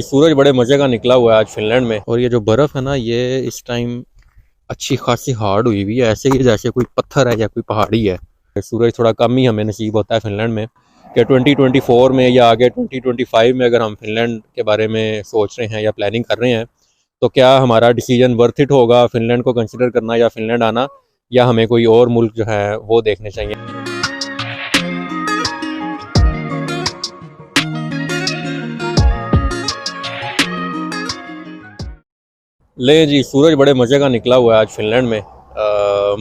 सूरज बड़े मज़े का निकला हुआ है आज फिनलैंड में। और ये जो बर्फ़ है ना, ये इस टाइम अच्छी खासी हार्ड हुई हुई है, ऐसे ही जैसे कोई पत्थर है या कोई पहाड़ी है। सूरज थोड़ा कम ही हमें नसीब होता है फिनलैंड में कि 2024 में या आगे 2025 में अगर हम फिनलैंड के बारे में सोच रहे हैं या प्लानिंग कर रहे हैं तो क्या हमारा डिसीजन वर्थ इट होगा फिनलैंड को कंसिडर करना या फिनलैंड आना, या हमें कोई और मुल्क जो है वो देखने चाहिए। ले जी, सूरज बड़े मज़े का निकला हुआ है आज फिनलैंड में।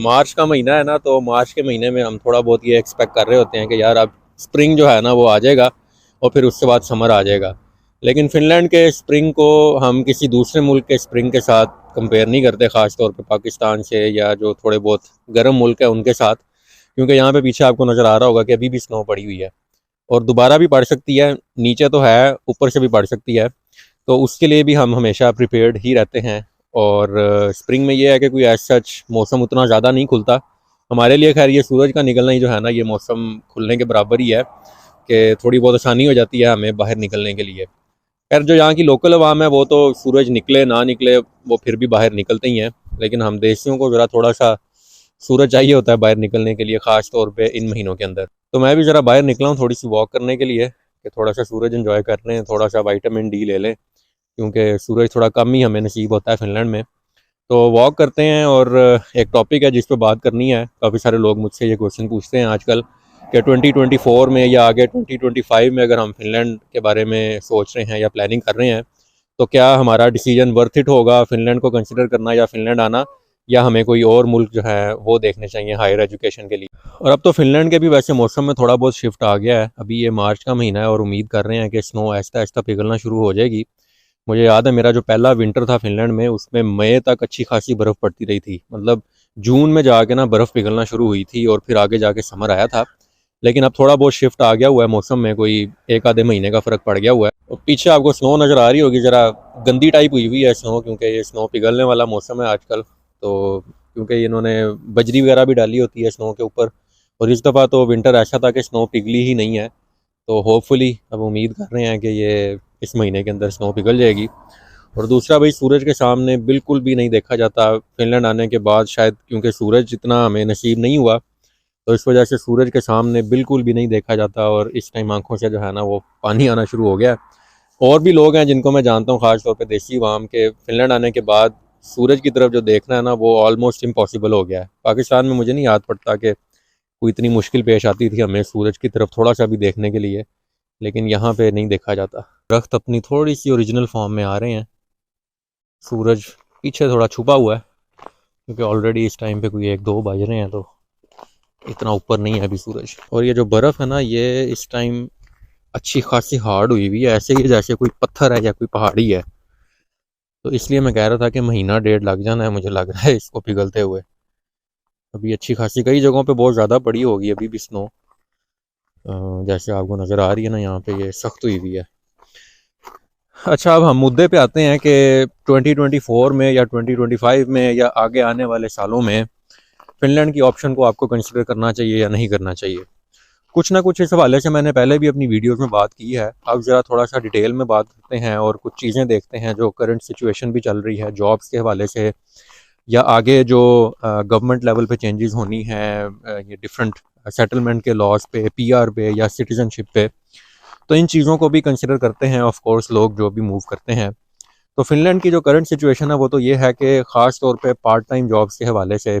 मार्च का महीना है ना, तो मार्च के महीने में हम थोड़ा बहुत ये एक्सपेक्ट कर रहे होते हैं कि यार अब स्प्रिंग जो है ना वो आ जाएगा और फिर उसके बाद समर आ जाएगा। लेकिन फिनलैंड के स्प्रिंग को हम किसी दूसरे मुल्क के स्प्रिंग के साथ कंपेयर नहीं करते, ख़ास तौर पे पाकिस्तान से या जो थोड़े बहुत गर्म मुल्क है उनके साथ, क्योंकि यहाँ पे पीछे आपको नज़र आ रहा होगा कि अभी भी स्नो पड़ी हुई है और दोबारा भी पड़ सकती है। नीचे तो है, ऊपर से भी पड़ सकती है, तो उसके लिए भी हम हमेशा प्रिपेयर्ड ही रहते हैं। और स्प्रिंग में ये है कि कोई एज सच मौसम उतना ज़्यादा नहीं खुलता हमारे लिए। खैर ये सूरज का निकलना ही जो है ना, ये मौसम खुलने के बराबर ही है कि थोड़ी बहुत आसानी हो जाती है हमें बाहर निकलने के लिए। खैर जो यहाँ की लोकल अवाम है वो तो सूरज निकले ना निकले वो फिर भी बाहर निकलते ही हैं, लेकिन हम देशियों को ज़रा थोड़ा सा सूरज चाहिए होता है बाहर निकलने के लिए, ख़ास तौर पे इन महीनों के अंदर। तो मैं भी ज़रा बाहर निकला हूँ थोड़ी सी वॉक करने के लिए कि थोड़ा सा सूरज एंजॉय कर रहे हैं, थोड़ा सा विटामिन डी ले लें, क्योंकि सूरज थोड़ा कम ही हमें नसीब होता है फिनलैंड में। तो वॉक करते हैं और एक टॉपिक है जिस पर बात करनी है। काफ़ी सारे लोग मुझसे ये क्वेश्चन पूछते हैं आजकल कि 2024 में या आगे 2025 में अगर हम फिनलैंड के बारे में सोच रहे हैं या प्लानिंग कर रहे हैं तो क्या हमारा डिसीजन वर्थ इट होगा फिनलैंड को कंसिडर करना या फिनलैंड आना, या हमें कोई और मुल्क जो है वो देखने चाहिए हायर एजुकेशन के लिए। और अब तो फिनलैंड के भी वैसे मौसम में थोड़ा बहुत शिफ्ट आ गया है। अभी ये मार्च का महीना है और उम्मीद कर रहे हैं कि स्नो आहिस्ता आहिस्ता पिघलना शुरू हो जाएगी। मुझे याद है मेरा जो पहला विंटर था फिनलैंड में, उसमें मई तक अच्छी खासी बर्फ़ पड़ती रही थी, मतलब जून में जाके ना बर्फ़ पिघलना शुरू हुई थी और फिर आगे जाके समर आया था। लेकिन अब थोड़ा बहुत शिफ्ट आ गया हुआ है मौसम में, कोई एक आधे महीने का फ़र्क पड़ गया हुआ है। और पीछे आपको स्नो नज़र आ रही होगी, ज़रा गंदी टाइप हुई हुई है स्नो, क्योंकि ये स्नो पिघलने वाला मौसम है आजकल। तो क्योंकि इन्होंने बजरी वगैरह भी डाली होती है स्नो के ऊपर, और इस दफ़ा तो विंटर ऐसा था कि स्नो पिघली ही नहीं है। तो होपफुली अब उम्मीद कर रहे हैं कि ये इस महीने के अंदर स्नो पिघल जाएगी। और दूसरा भाई, सूरज के सामने बिल्कुल भी नहीं देखा जाता फिनलैंड आने के बाद, शायद क्योंकि सूरज इतना हमें नसीब नहीं हुआ तो इस वजह से सूरज के सामने बिल्कुल भी नहीं देखा जाता, और इस टाइम आंखों से जो है ना वो पानी आना शुरू हो गया है। और भी लोग हैं जिनको मैं जानता हूँ, ख़ास तौर पे देसी अवाम, के फिनलैंड आने के बाद सूरज की तरफ जो देखना है ना वो ऑलमोस्ट इम्पॉसिबल हो गया है। पाकिस्तान में मुझे नहीं याद पड़ता कि कोई इतनी मुश्किल पेश आती थी हमें सूरज की तरफ थोड़ा सा भी देखने के लिए, लेकिन यहाँ पे नहीं देखा जाता। दरख्त अपनी थोड़ी सी ओरिजिनल फॉर्म में आ रहे हैं, सूरज पीछे थोड़ा छुपा हुआ है क्योंकि ऑलरेडी इस टाइम पे कोई 1-2 बज रहे हैं, तो इतना ऊपर नहीं है अभी सूरज। और ये जो बर्फ़ है ना, ये इस टाइम अच्छी खासी हार्ड हुई हुई है, ऐसे ही जैसे कोई पत्थर है या कोई पहाड़ी है। तो इसलिए मैं कह रहा था कि महीना डेढ़ लग जाना है, मुझे लग रहा है इसको पिघलते हुए। अभी अच्छी खासी कई जगहों पे बहुत ज़्यादा पड़ी होगी अभी भी स्नो, जैसे आपको नज़र आ रही है ना यहाँ पे, ये सख्त हुई हुई है। अच्छा, अब हम मुद्दे पे आते हैं कि 2024 में या 2025 में या आगे आने वाले सालों में फिनलैंड की ऑप्शन को आपको कंसिडर करना चाहिए या नहीं करना चाहिए। कुछ ना कुछ इस हवाले से मैंने पहले भी अपनी वीडियोस में बात की है। अब ज़रा थोड़ा सा डिटेल में बात करते हैं और कुछ चीज़ें देखते हैं जो करंट सिचुएशन भी चल रही है जॉब्स के हवाले से, या आगे जो गवर्नमेंट लेवल पे चेंजेस होनी है, ये डिफरेंट सेटलमेंट के लॉज पे, पीआर पे या सिटीजनशिप पे। तो इन चीज़ों को भी कंसिडर करते हैं ऑफ कोर्स लोग जो भी मूव करते हैं। तो फिनलैंड की जो करंट सिचुएशन है वो तो ये है कि ख़ास तौर पे पार्ट टाइम जॉब्स के हवाले से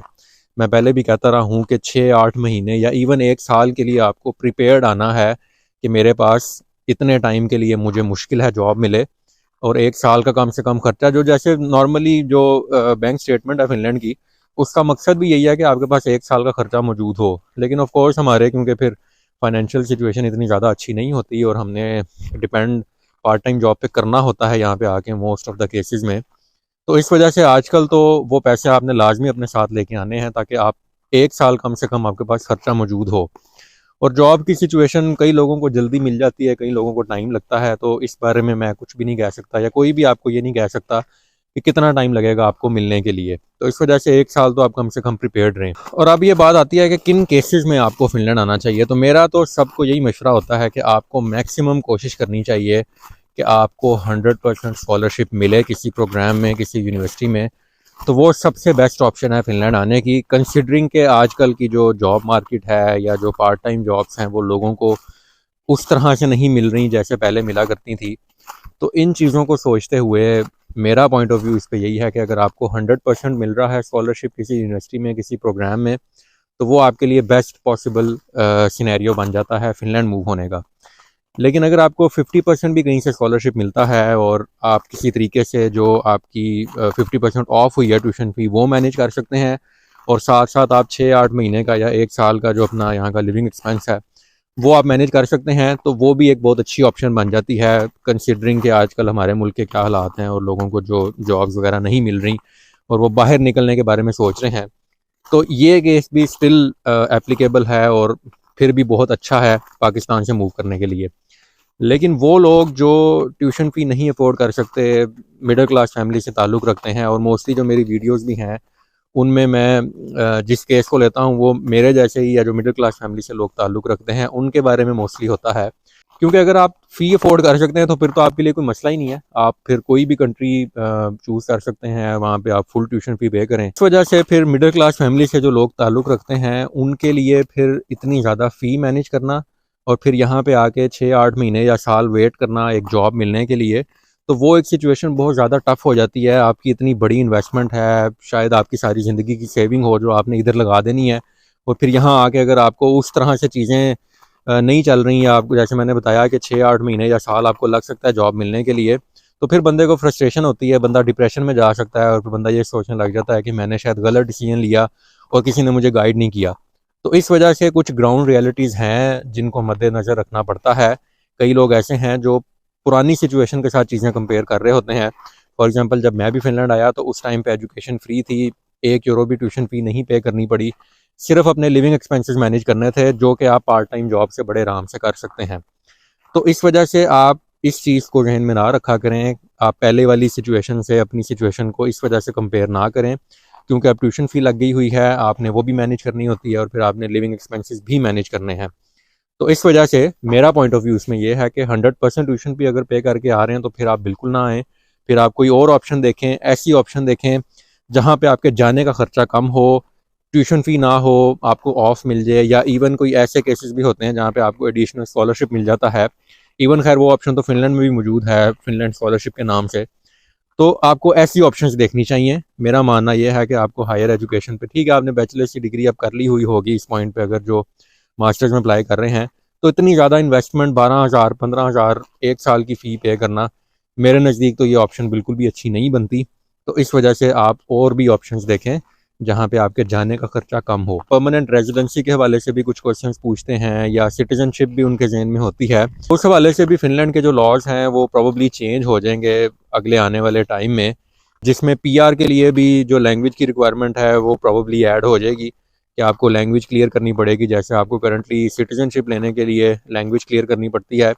मैं पहले भी कहता रहा हूँ कि 6-8 महीने या इवन 1 साल के लिए आपको प्रिपेयर्ड आना है कि मेरे पास इतने टाइम के लिए मुझे मुश्किल है जॉब मिले, और 1 साल का कम से कम खर्चा, जो जैसे नॉर्मली जो बैंक स्टेटमेंट है फिनलैंड की, उसका मकसद भी यही है कि आपके पास 1 साल का खर्चा मौजूद हो। लेकिन ऑफ कोर्स हमारे क्योंकि फिर फाइनेंशियल सिचुएशन इतनी ज़्यादा अच्छी नहीं होती और हमने डिपेंड पार्ट टाइम जॉब पे करना होता है यहाँ पे आके मोस्ट ऑफ द केसेस में, तो इस वजह से आजकल तो वो पैसे आपने लाजमी अपने साथ लेके आने हैं ताकि आप 1 साल कम से कम आपके पास खर्चा मौजूद हो। और जॉब की सिचुएशन कई लोगों को जल्दी मिल जाती है, कई लोगों को टाइम लगता है, तो इस बारे में मैं कुछ भी नहीं कह सकता या कोई भी आपको ये नहीं कह सकता कि कितना टाइम लगेगा आपको मिलने के लिए। तो इस वजह से 1 साल तो आप कम से कम प्रिपेयर्ड रहें। और अब ये बात आती है कि किन केसेस में आपको फिनलैंड आना चाहिए, तो मेरा तो सबको यही मशवरा होता है कि आपको मैक्सिमम कोशिश करनी चाहिए कि आपको 100% स्कॉलरशिप मिले किसी प्रोग्राम में, किसी यूनिवर्सिटी में, तो वो सबसे बेस्ट ऑप्शन है फ़िनलैंड आने की, कंसिडरिंग कि आजकल की जो जॉब मार्केट है या जो पार्ट टाइम जॉब्स हैं वो लोगों को उस तरह से नहीं मिल रही जैसे पहले मिला करती थी। तो इन चीज़ों को सोचते हुए मेरा पॉइंट ऑफ व्यू इस पे यही है कि अगर आपको 100% मिल रहा है स्कॉलरशिप किसी यूनिवर्सिटी में, किसी प्रोग्राम में, तो वो आपके लिए बेस्ट पॉसिबल सिनेरियो बन जाता है फ़िनलैंड मूव होने का। लेकिन अगर आपको 50% भी कहीं से स्कॉलरशिप मिलता है और आप किसी तरीके से जो आपकी 50% ऑफ हुई है ट्यूशन फ़ी वो मैनेज कर सकते हैं, और साथ साथ आप 6-8 महीने का या 1 साल का जो अपना यहाँ का लिविंग एक्सपेंस है वो आप मैनेज कर सकते हैं, तो वो भी एक बहुत अच्छी ऑप्शन बन जाती है, कंसिडरिंग कि आजकल हमारे मुल्क के क्या हालात हैं और लोगों को जो जॉब्स वगैरह नहीं मिल रही और वो बाहर निकलने के बारे में सोच रहे हैं। तो ये केस भी स्टिल एप्लीकेबल है और फिर भी बहुत अच्छा है पाकिस्तान से मूव करने के लिए। लेकिन वो लोग जो ट्यूशन फ़ी नहीं अफोर्ड कर सकते, मिडिल क्लास फैमिली से ताल्लुक़ रखते हैं, और मोस्टली जो मेरी वीडियोस भी हैं उनमें मैं जिस केस को लेता हूँ वो मेरे जैसे ही या जो मिडिल क्लास फैमिली से लोग ताल्लुक़ रखते हैं उनके बारे में मोस्टली होता है। क्योंकि अगर आप फ़ी अफोर्ड कर सकते हैं तो फिर तो आपके लिए कोई मसला ही नहीं है, आप फिर कोई भी कंट्री चूज़ कर सकते हैं, वहाँ पे आप फुल ट्यूशन फ़ी पे करें। इस वजह से फिर मिडिल क्लास फैमिली से जो लोग ताल्लुक़ रखते हैं उनके लिए फिर इतनी ज़्यादा फ़ी मैनेज करना और फिर यहाँ पे आके 6-8 महीने या साल वेट करना एक जॉब मिलने के लिए, तो वो एक सिचुएशन बहुत ज़्यादा टफ़ हो जाती है। आपकी इतनी बड़ी इन्वेस्टमेंट है, शायद आपकी सारी ज़िंदगी की सेविंग हो जो आपने इधर लगा देनी है, और फिर यहाँ आके अगर आपको उस तरह से चीज़ें नहीं चल रही हैं, आपको जैसे मैंने बताया कि 6-8 महीने या साल आपको लग सकता है जॉब मिलने के लिए, तो फिर बंदे को फ्रस्ट्रेशन होती है, बंदा डिप्रेशन में जा सकता है और फिर बंदा ये सोचने लग जाता है कि मैंने शायद गलत डिसीजन लिया और किसी ने मुझे गाइड नहीं किया। तो इस वजह से कुछ ग्राउंड रियलिटीज़ हैं जिनको मद्देनज़र रखना पड़ता है। कई लोग ऐसे हैं जो पुरानी सिचुएशन के साथ चीज़ें कंपेयर कर रहे होते हैं। फॉर एग्ज़ाम्पल जब मैं भी फ़िनलैंड आया तो उस टाइम पे एजुकेशन फ्री थी, 1 यूरो भी ट्यूशन फ़ी नहीं पे करनी पड़ी। सिर्फ़ अपने लिविंग एक्सपेंसेस मैनेज करने थे जो कि आप पार्ट टाइम जॉब से बड़े आराम से कर सकते हैं। तो इस वजह से आप इस चीज़ को ज़हन में ना रखा करें, आप पहले वाली सिचुएशन से अपनी सिचुएशन को इस वजह से कंपेयर ना करें, क्योंकि अब ट्यूशन फ़ी लग गई हुई है, आपने वो भी मैनेज करनी होती है और फिर आपने लिविंग एक्सपेंसेस भी मैनेज करने हैं। तो इस वजह से मेरा पॉइंट ऑफ व्यू इसमें ये है कि 100% ट्यूशन फ़ी अगर पे करके आ रहे हैं तो फिर आप बिल्कुल ना आएँ। फिर आप कोई और ऑप्शन देखें, ऐसी ऑप्शन देखें जहाँ पे आपके जाने का खर्चा कम हो, ट्यूशन फ़ी ना हो, आपको ऑफ मिल जाए, या इवन कोई ऐसे केसेस भी होते हैं जहाँ पे आपको एडिशनल स्कॉलरशिप मिल जाता है। इवन खैर वो ऑप्शन तो फ़िनलैंड में भी मौजूद है, फ़िनलैंड स्कॉलरशिप के नाम से। तो आपको ऐसी ऑप्शंस देखनी चाहिए। मेरा मानना ये है कि आपको हायर एजुकेशन पे, ठीक है आपने बैचलर्स की डिग्री अब कर ली हुई होगी इस पॉइंट पे, अगर जो मास्टर्स में अप्लाई कर रहे हैं, तो इतनी ज़्यादा इन्वेस्टमेंट 12,000 15,000 1 साल की फ़ी पे करना मेरे नज़दीक तो ये ऑप्शन बिल्कुल भी अच्छी नहीं बनती। तो इस वजह से आप और भी ऑप्शंस देखें जहाँ पे आपके जाने का खर्चा कम हो। परमानेंट रेजिडेंसी के हवाले से भी कुछ क्वेश्चंस पूछते हैं या सिटीजनशिप भी उनके ज़हन में होती है, उस हवाले से भी फ़िनलैंड के जो लॉज हैं वो प्रोबेबली चेंज हो जाएंगे अगले आने वाले टाइम में, जिसमें पीआर के लिए भी जो लैंग्वेज की रिक्वायरमेंट है वो प्रोबेबली ऐड हो जाएगी कि आपको लैंग्वेज क्लियर करनी पड़ेगी। जैसे आपको करंटली सिटीजनशिप लेने के लिए लैंग्वेज क्लियर करनी पड़ती है,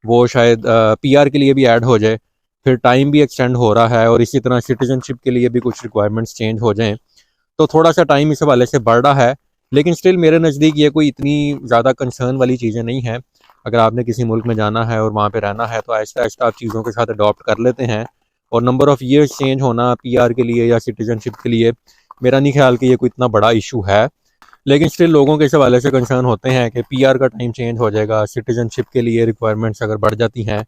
वो शायद पीआर के लिए भी ऐड हो जाए। फिर टाइम भी एक्सटेंड हो रहा है और इसी तरह सिटीजनशिप के लिए भी कुछ रिक्वायरमेंट्स चेंज हो जाएं, तो थोड़ा सा टाइम इस हवाले से बढ़ रहा है। लेकिन स्टिल मेरे नज़दीक ये कोई इतनी ज़्यादा कंसर्न वाली चीज़ें नहीं हैं। अगर आपने किसी मुल्क में जाना है और वहाँ पे रहना है तो आहिस्ता आहिस्ता आप चीज़ों के साथ अडॉप्ट कर लेते हैं, और नंबर ऑफ़ ईयर्स चेंज होना पीआर के लिए या सिटीजनशिप के लिए मेरा नहीं ख्याल कि ये कोई इतना बड़ा इशू है। लेकिन स्टिल लोगों के इस हवाले से कंसर्न होते हैं कि पीआर का टाइम चेंज हो जाएगा, सिटीजनशिप के लिए रिक्वायरमेंट्स अगर बढ़ जाती हैं।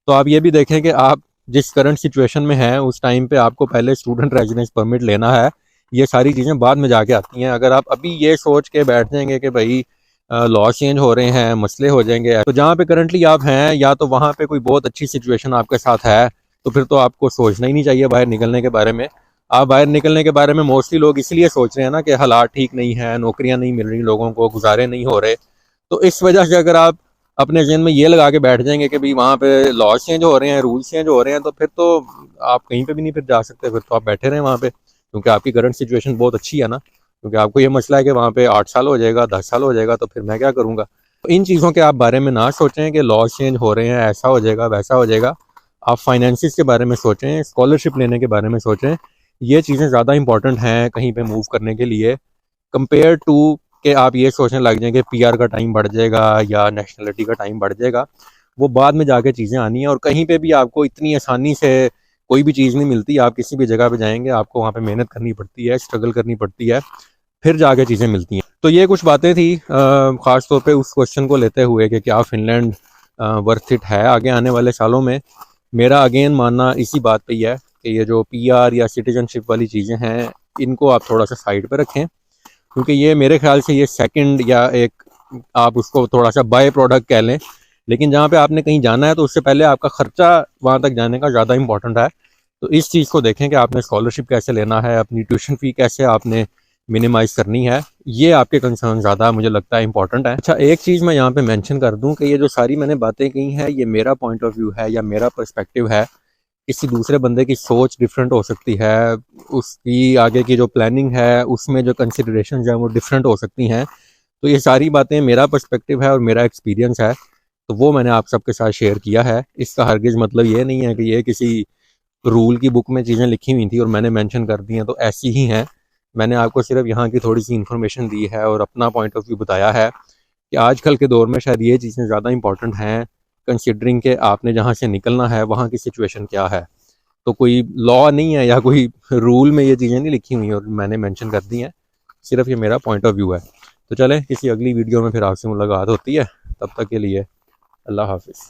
तो आप ये भी देखें कि आप जिस करंट सिचुएशन में हैं उस टाइम पे आपको पहले स्टूडेंट रेजिडेंस परमिट लेना है, ये सारी चीज़ें बाद में जाके आती हैं। अगर आप अभी ये सोच के बैठ जाएंगे कि भाई लॉ चेंज हो रहे हैं, मसले हो जाएंगे, तो जहाँ पे करंटली आप हैं या तो वहाँ पे कोई बहुत अच्छी सिचुएशन आपके साथ है, तो फिर तो आपको सोचना ही नहीं चाहिए बाहर निकलने के बारे में। आप बाहर निकलने के बारे में मोस्टली लोग इसलिए सोच रहे हैं ना कि हालात ठीक नहीं है, नौकरियां नहीं मिल रही लोगों को, गुजारे नहीं हो रहे। तो इस वजह से अगर आप अपने जहन में ये लगा के बैठ जाएंगे कि भाई वहाँ पे लॉज चेंज हो रहे हैं, रूल्स चेंज हो रहे हैं, तो फिर तो आप कहीं पे भी नहीं फिर जा सकते, फिर तो आप बैठे रहें वहाँ पे, क्योंकि आपकी करंट सिचुएशन बहुत अच्छी है ना। क्योंकि आपको ये मसला है कि वहाँ पे 8 साल हो जाएगा, 10 साल हो जाएगा, तो फिर मैं क्या करूँगा। तो इन चीज़ों के आप बारे में ना सोचें कि लॉज चेंज हो रहे हैं, ऐसा हो जाएगा वैसा हो जाएगा। आप फाइनेंसिस के बारे में सोचें, स्कॉलरशिप लेने के बारे में सोचें। ये चीज़ें ज़्यादा इंपॉर्टेंट हैं कहीं पे मूव करने के लिए, कंपेयर टू कि आप ये सोचने लग जाएं कि पीआर का टाइम बढ़ जाएगा या नेशनलिटी का टाइम बढ़ जाएगा। वो बाद में जाके चीज़ें आनी है। और कहीं पे भी आपको इतनी आसानी से कोई भी चीज़ नहीं मिलती। आप किसी भी जगह पे जाएंगे आपको वहाँ पे मेहनत करनी पड़ती है, स्ट्रगल करनी पड़ती है, फिर जाके चीज़ें मिलती हैं। तो ये कुछ बातें थी ख़ास तौर पे उस क्वेश्चन को लेते हुए कि क्या फ़िनलैंड वर्थ इट है आगे आने वाले सालों में। मेरा अगेन मानना इसी बात पे ही है कि ये जो पीआर या सिटीजनशिप वाली चीज़ें हैं इनको आप थोड़ा सा साइड पे रखें, क्योंकि ये मेरे ख्याल से ये सेकंड या एक आप उसको थोड़ा सा बाय प्रोडक्ट कह लें, लेकिन जहाँ पे आपने कहीं जाना है तो उससे पहले आपका खर्चा वहाँ तक जाने का ज़्यादा इंपॉर्टेंट है। तो इस चीज़ को देखें कि आपने स्कॉलरशिप कैसे लेना है, अपनी ट्यूशन फ़ी कैसे आपने मिनिमाइज़ करनी है, ये आपके कंसर्न ज़्यादा मुझे लगता है इंपॉर्टेंट है। अच्छा, एक चीज़ मैं यहाँ पे मेंशन कर दूँ कि ये जो सारी मैंने बातें कही हैं ये मेरा पॉइंट ऑफ व्यू है या मेरा पर्सपेक्टिव है। किसी दूसरे बंदे की सोच डिफरेंट हो सकती है, उसकी आगे की जो प्लानिंग है उसमें जो कंसिडरेशन है वो डिफरेंट हो सकती हैं। तो ये सारी बातें मेरा पर्सपेक्टिव है और मेरा एक्सपीरियंस है, तो वो मैंने आप सबके साथ शेयर किया है। इसका हरगिज़ मतलब ये नहीं है कि ये किसी रूल की बुक में चीज़ें लिखी हुई थी और मैंने मेंशन कर दी हैं तो ऐसी ही हैं। मैंने आपको सिर्फ यहाँ की थोड़ी सी इन्फॉर्मेशन दी है और अपना पॉइंट ऑफ व्यू बताया है कि आजकल के दौर में शायद ये चीज़ें ज़्यादा इंपॉर्टेंट हैं, कंसिडरिंग के आपने जहाँ से निकलना है वहाँ की सिचुएशन क्या है। तो कोई लॉ नहीं है या कोई रूल में ये चीज़ें नहीं लिखी हुई और मैंने मेंशन कर दी हैं, सिर्फ ये मेरा पॉइंट ऑफ व्यू है। तो चलें किसी अगली वीडियो में फिर आपसे मुलाकात होती है, तब तक के लिए अल्लाह हाफिज़।